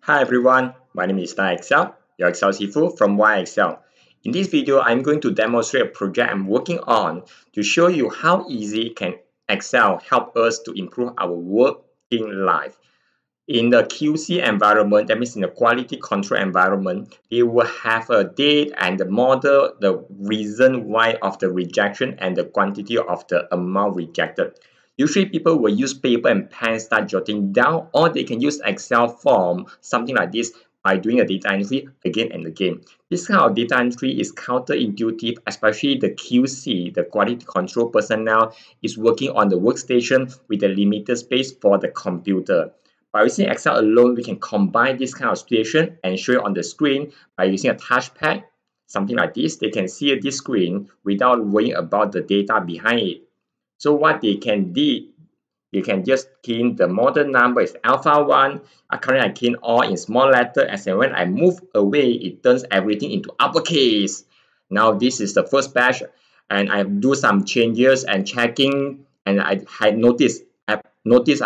Hi everyone, my name is Star Excel, your Excel Sifu from YXL. In this video, I'm going to demonstrate a project I'm working on to show you how easy can Excel help us to improve our working life. In the QC environment, that means in the quality control environment, it will have a date and the model, the reason why of the rejection and the quantity of the amount rejected. Usually people will use paper and pen, start jotting down, or they can use Excel form, something like this, by doing a data entry again and again. This kind of data entry is counterintuitive, especially the QC, the quality control personnel, is working on the workstation with a limited space for the computer. By using Excel alone, we can combine this kind of situation and show it on the screen by using a touchpad, something like this. They can see this screen without worrying about the data behind it. So what they can do, you can just key in the model number is alpha 1. Currently, I key in all in small letter, as and when I move away, it turns everything into uppercase. Now, this is the first batch, and I do some changes and checking, and I had noticed, I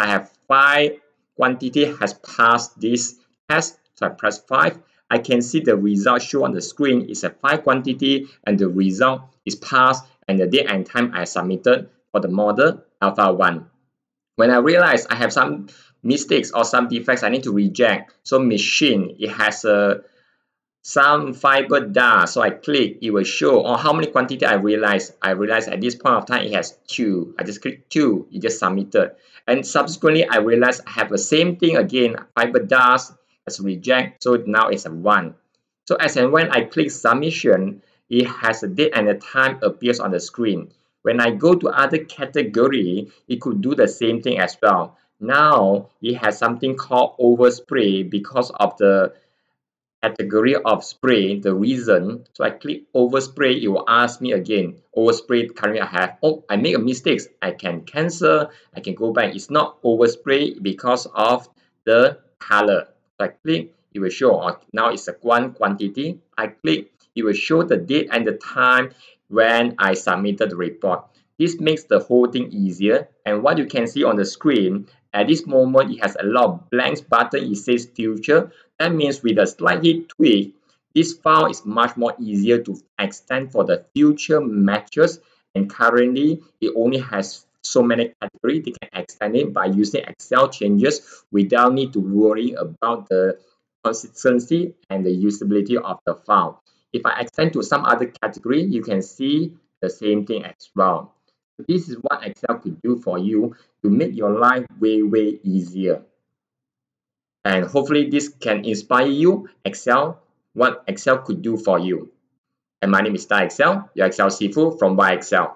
have 5 quantity has passed this test. So I press 5. I can see the result show on the screen is a 5 quantity, and the result is passed, and the date and time I submitted for the model alpha 1. When I realize I have some mistakes or some defects I need to reject, so machine, it has some fiber dust, so I click, it will show how many quantity I realize at this point of time it has 2. I just click 2, it just submitted, and subsequently I realize I have the same thing again, fiber dust as reject, so now it's a 1. So as and when I click submission, it has a date and a time appears on the screen. When I go to other category, it could do the same thing as well. Now it has something called overspray because of the category of spray, the reason. So I click overspray, it will ask me again, overspray currently I have, I make a mistake, I can cancel, I can go back. It's not overspray because of the color. So I click, it will show, now it's a 1 quantity. I click, it will show the date and the time when I submitted the report. This makes the whole thing easier, and what you can see on the screen, at this moment it has a lot of blanks button, it says future. That means with a slightly tweak, this file is much more easier to extend for the future matches, and currently it only has so many categories. They can extend it by using Excel changes without need to worry about the consistency and the usability of the file. If I extend to some other category, you can see the same thing as well. This is what Excel could do for you to make your life way easier. And hopefully this can inspire you, what Excel could do for you. And my name is Star Excel, your Excel Sifu from YXL.